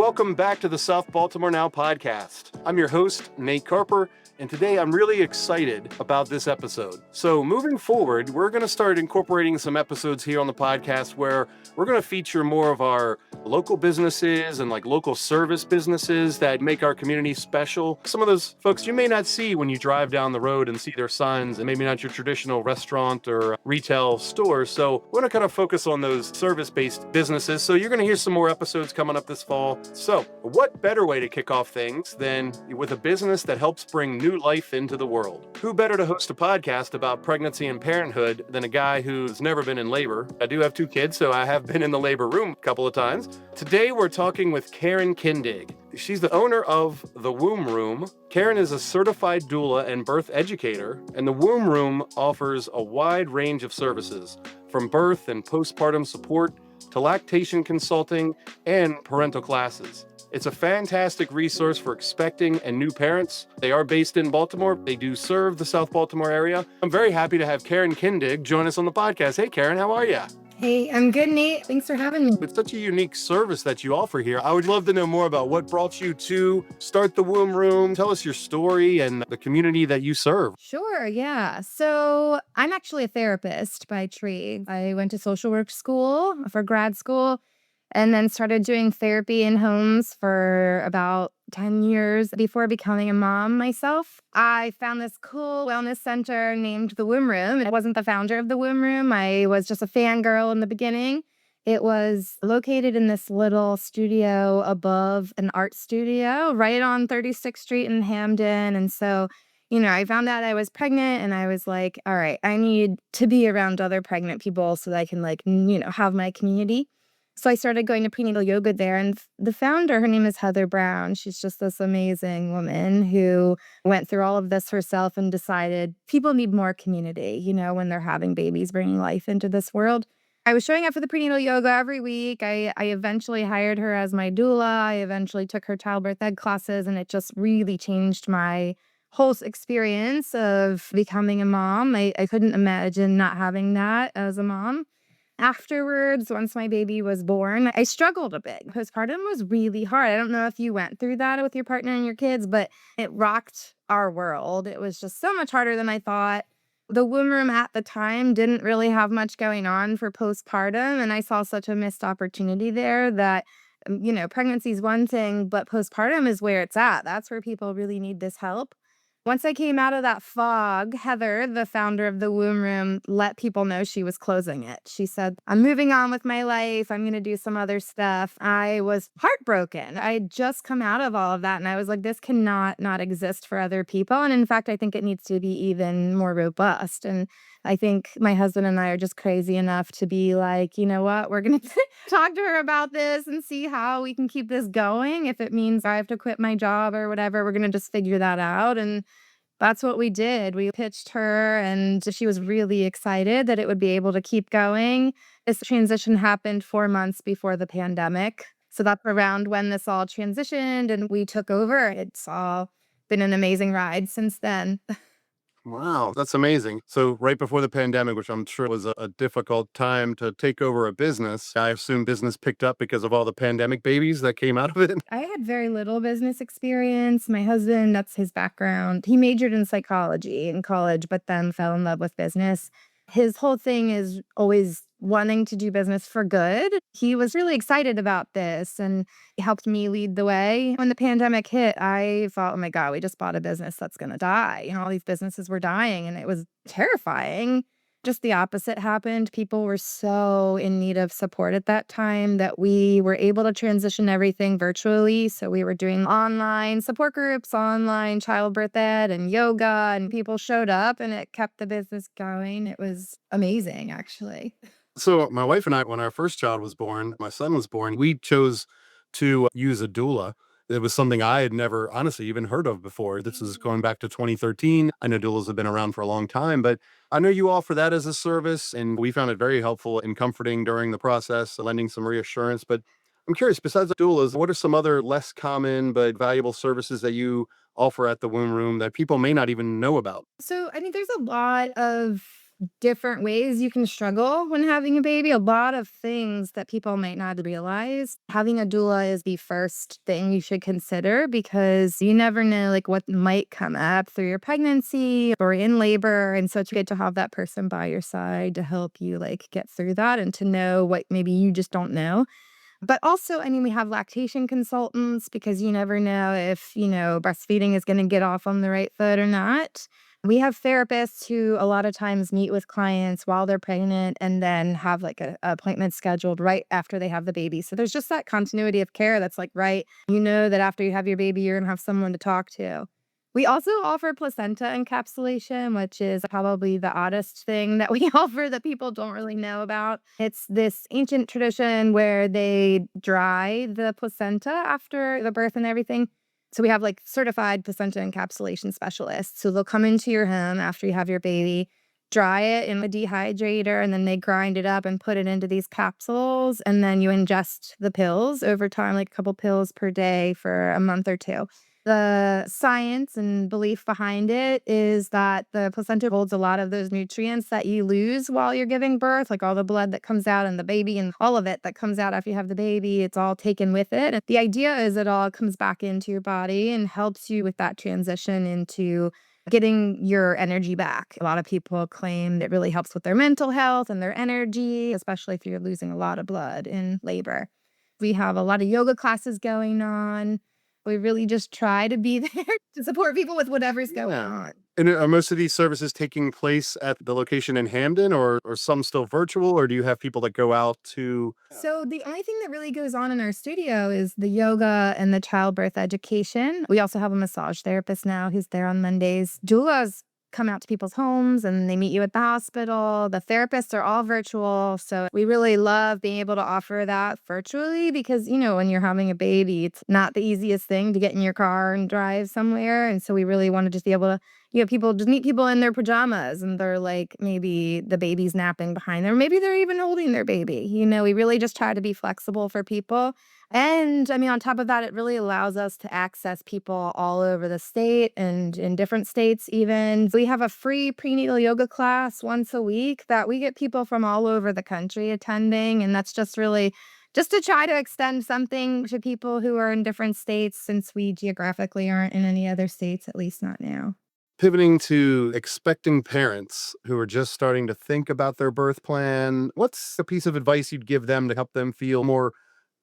welcome back to the South Baltimore Now podcast. I'm your host, Nate Carper, and today I'm really excited about this episode. So moving forward, we're going to start incorporating some episodes here on the podcast where we're going to feature more of our local businesses and local service businesses that make our community special. Some of those folks you may not see when you drive down the road and see their signs, and maybe not your traditional restaurant or retail stores. So we're going to kind of focus on those service-based businesses. So you're going to hear some more episodes coming up this fall. So what better way to kick off things than with a business that helps bring new life into the world? Who better to host a podcast about pregnancy and parenthood than a guy who's never been in labor? I do have 2 kids, so I have been in the labor room a couple of times. Today we're talking with Karen Kindig. She's the owner of The Womb Room. Karen is a certified doula and birth educator, and The Womb Room offers a wide range of services, from birth and postpartum support to lactation consulting and parental classes. It's a fantastic resource for expecting and new parents. They are based in Baltimore. They do serve the South Baltimore area. I'm very happy to have Karen Kindig join us on the podcast. Hey, Karen, how are you? Hey, I'm good, Nate. Thanks for having me. It's such a unique service that you offer here. I would love to know more about what brought you to start the Womb Room. Tell us your story and the community that you serve. Sure, yeah. So I'm actually a therapist by trade. I went to social work school for grad school and then started doing therapy in homes for about 10 years before becoming a mom myself. I found this cool wellness center named The Womb Room. I wasn't the founder of The Womb Room. I was just a fangirl in the beginning. It was located in this little studio above an art studio right on 36th Street in Hamden. And so, I found out I was pregnant and I was like, all right, I need to be around other pregnant people so that I can have my community. So I started going to prenatal yoga there, and the founder, her name is Heather Brown. She's just this amazing woman who went through all of this herself and decided people need more community, when they're having babies, bringing life into this world. I was showing up for the prenatal yoga every week. I eventually hired her as my doula. I eventually took her childbirth ed classes, and it just really changed my whole experience of becoming a mom. I couldn't imagine not having that as a mom. Afterwards, once my baby was born, I struggled a bit. Postpartum was really hard. I don't know if you went through that with your partner and your kids, but it rocked our world. It was just so much harder than I thought. The Womb Room at the time didn't really have much going on for postpartum, and I saw such a missed opportunity there that, pregnancy is one thing, but postpartum is where it's at. That's where people really need this help. Once I came out of that fog, Heather, the founder of the Womb Room, let people know she was closing it. She said, I'm moving on with my life. I'm going to do some other stuff. I was heartbroken. I had just come out of all of that. And I was like, this cannot not exist for other people. And in fact, I think it needs to be even more robust. And I think my husband and I are just crazy enough to be like, you know what, we're going to talk to her about this and see how we can keep this going. If it means I have to quit my job or whatever, we're going to just figure that out. And that's what we did. We pitched her, and she was really excited that it would be able to keep going. This transition happened 4 months before the pandemic. So that's around when this all transitioned and we took over. It's all been an amazing ride since then. Wow, that's amazing. So right before the pandemic, which I'm sure was a difficult time to take over a business, I assume business picked up because of all the pandemic babies that came out of it. I had very little business experience. My husband, that's his background. He majored in psychology in college, but then fell in love with business. His whole thing is always wanting to do business for good. He was really excited about this and he helped me lead the way. When the pandemic hit, I thought, oh my God, we just bought a business that's going to die. All these businesses were dying and it was terrifying. Just the opposite happened. People were so in need of support at that time that we were able to transition everything virtually. So we were doing online support groups, online childbirth ed and yoga, and people showed up and it kept the business going. It was amazing, actually. So my wife and I, when our first child was born, my son was born, we chose to use a doula. It was something I had never honestly even heard of before. This is going back to 2013. I know doulas have been around for a long time, but I know you offer that as a service, and we found it very helpful and comforting during the process, lending some reassurance. But I'm curious, besides the doulas, what are some other less common but valuable services that you offer at the Womb Room that people may not even know about? So, there's a lot of different ways you can struggle when having a baby, a lot of things that people might not realize. Having a doula is the first thing you should consider because you never know like what might come up through your pregnancy or in labor. And so it's good to have that person by your side to help you like get through that and to know what maybe you just don't know. But also, I mean, we have lactation consultants because you never know if, breastfeeding is going to get off on the right foot or not. We have therapists who a lot of times meet with clients while they're pregnant and then have like a appointment scheduled right after they have the baby. So there's just that continuity of care that's like, right, you know that after you have your baby, you're going to have someone to talk to. We also offer placenta encapsulation, which is probably the oddest thing that we offer that people don't really know about. It's this ancient tradition where they dry the placenta after the birth and everything. So we have like certified placenta encapsulation specialists. So they'll come into your home after you have your baby, dry it in a dehydrator, and then they grind it up and put it into these capsules. And then you ingest the pills over time, like a couple pills per day for a month or two. The science and belief behind it is that the placenta holds a lot of those nutrients that you lose while you're giving birth, like all the blood that comes out in the baby and all of it that comes out after you have the baby. It's all taken with it. And the idea is it all comes back into your body and helps you with that transition into getting your energy back. A lot of people claim it really helps with their mental health and their energy, especially if you're losing a lot of blood in labor. We have a lot of yoga classes going on. We really just try to be there to support people with whatever's going on. And are most of these services taking place at the location in Hamden or some still virtual, or do you have people that go out to? So the only thing that really goes on in our studio is the yoga and the childbirth education. We also have a massage therapist now who's there on Mondays. Doulas come out to people's homes and they meet you at the hospital. The therapists are all virtual. So we really love being able to offer that virtually because, when you're having a baby, it's not the easiest thing to get in your car and drive somewhere. And so we really want to just be able to people just meet people in their pajamas and they're like, maybe the baby's napping behind them. Maybe they're even holding their baby. We really just try to be flexible for people. And I mean, on top of that, it really allows us to access people all over the state and in different states even. We have a free prenatal yoga class once a week that we get people from all over the country attending. And that's just really just to try to extend something to people who are in different states since we geographically aren't in any other states, at least not now. Pivoting to expecting parents who are just starting to think about their birth plan, what's a piece of advice you'd give them to help them feel more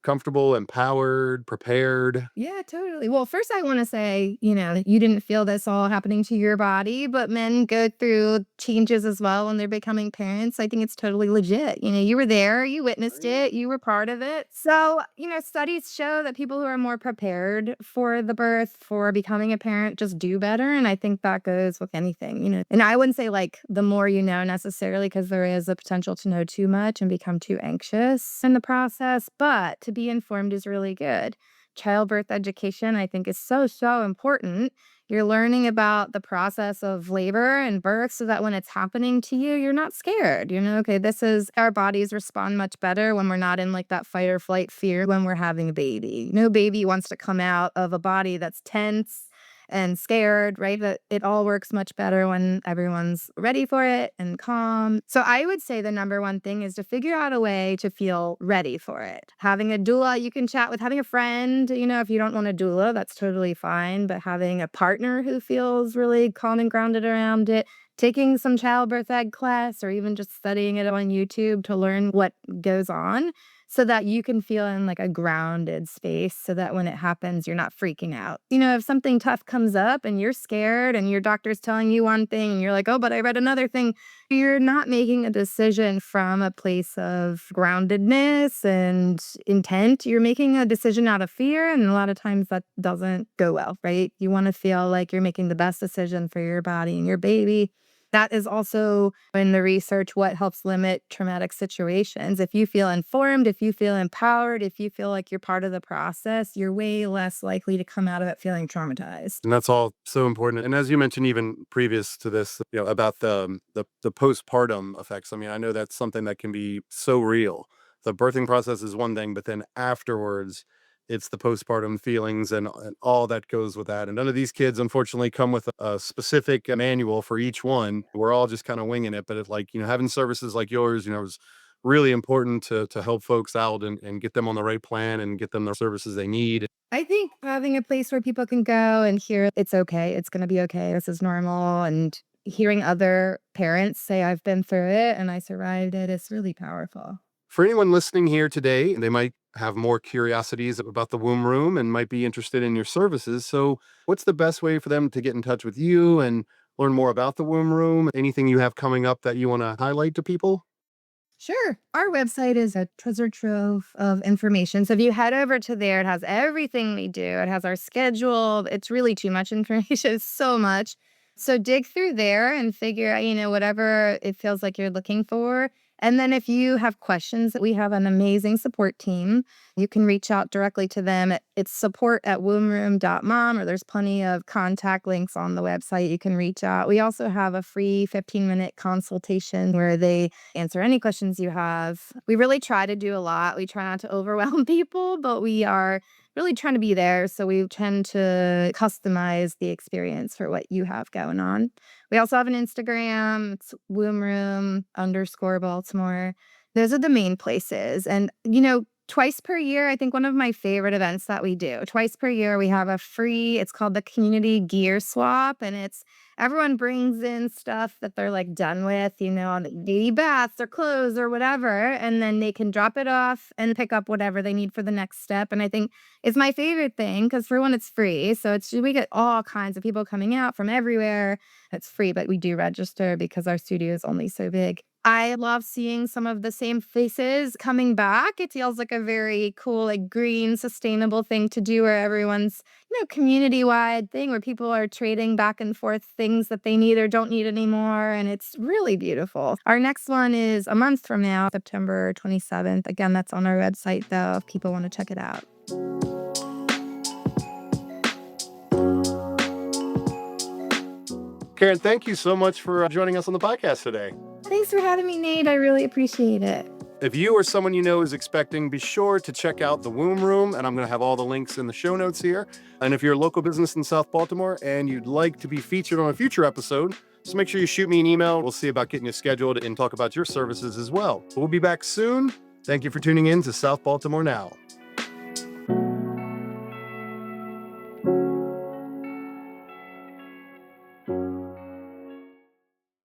comfortable, empowered, prepared? Yeah, totally. Well, first, I want to say, you didn't feel this all happening to your body, but men go through changes as well when they're becoming parents. I think it's totally legit. You were there, you witnessed it, you were part of it. So, studies show that people who are more prepared for the birth, for becoming a parent, just do better. And I think that goes with anything. And I wouldn't say like the more you know necessarily, because there is a potential to know too much and become too anxious in the process, but to be informed is really good. Childbirth education, I think, is so, so important. You're learning about the process of labor and birth so that when it's happening to you, you're not scared. Okay, this is our bodies respond much better when we're not in like that fight or flight fear when we're having a baby. No baby wants to come out of a body that's tense and scared, right? That it all works much better when everyone's ready for it and calm. So I would say the number one thing is to figure out a way to feel ready for it. Having a doula you can chat with, having a friend, if you don't want a doula, that's totally fine. But having a partner who feels really calm and grounded around it, taking some childbirth ed class or even just studying it on YouTube to learn what goes on so that you can feel in like a grounded space so that when it happens, you're not freaking out. If something tough comes up and you're scared and your doctor's telling you one thing and you're like, oh, but I read another thing, you're not making a decision from a place of groundedness and intent. You're making a decision out of fear. And a lot of times that doesn't go well, right? You want to feel like you're making the best decision for your body and your baby. That is also in the research what helps limit traumatic situations. If you feel informed, if you feel empowered, if you feel like you're part of the process, you're way less likely to come out of it feeling traumatized. And that's all so important. And as you mentioned, even previous to this, about the postpartum effects. I mean, I know that's something that can be so real. The birthing process is one thing, but then afterwards, It's the postpartum feelings and all that goes with that. And none of these kids, unfortunately, come with a specific manual for each one. We're all just kind of winging it. But having services like yours, is really important to help folks out and get them on the right plan and get them the services they need. I think having a place where people can go and hear it's okay, it's going to be okay, this is normal, and hearing other parents say, I've been through it and I survived it, is really powerful. For anyone listening here today, they might have more curiosities about the womb room and might be interested in your services. So, what's the best way for them to get in touch with you and learn more about the womb room? Anything you have coming up that you want to highlight to people? Sure. Our website is a treasure trove of information. So if you head over to there, it has everything we do. It has our schedule. It's really too much information. It's so much. So dig through there and figure out, whatever it feels like you're looking for. And then if you have questions, we have an amazing support team. You can reach out directly to them. It's support@wombroom.mom, or there's plenty of contact links on the website. You can reach out. We also have a free 15-minute consultation where they answer any questions you have. We really try to do a lot. We try not to overwhelm people, but we are really trying to be there. So we tend to customize the experience for what you have going on. We also have an Instagram. It's wombroom_Baltimore. Those are the main places. And, twice per year, I think one of my favorite events that we do, twice per year, we have it's called the Community Gear Swap. And everyone brings in stuff that they're like done with, baby baths or clothes or whatever. And then they can drop it off and pick up whatever they need for the next step. And I think it's my favorite thing because for one, it's free. So we get all kinds of people coming out from everywhere. It's free, but we do register because our studio is only so big. I love seeing some of the same faces coming back. It feels like a very cool, like green, sustainable thing to do where everyone's, community-wide thing where people are trading back and forth things that they need or don't need anymore. And it's really beautiful. Our next one is a month from now, September 27th. Again, that's on our website, though, if people want to check it out. Karen, thank you so much for joining us on the podcast today. Thanks for having me, Nate. I really appreciate it. If you or someone you know is expecting, be sure to check out the Womb Room, and I'm going to have all the links in the show notes here. And if you're a local business in South Baltimore and you'd like to be featured on a future episode, just make sure you shoot me an email. We'll see about getting you scheduled and talk about your services as well. But we'll be back soon. Thank you for tuning in to South Baltimore Now.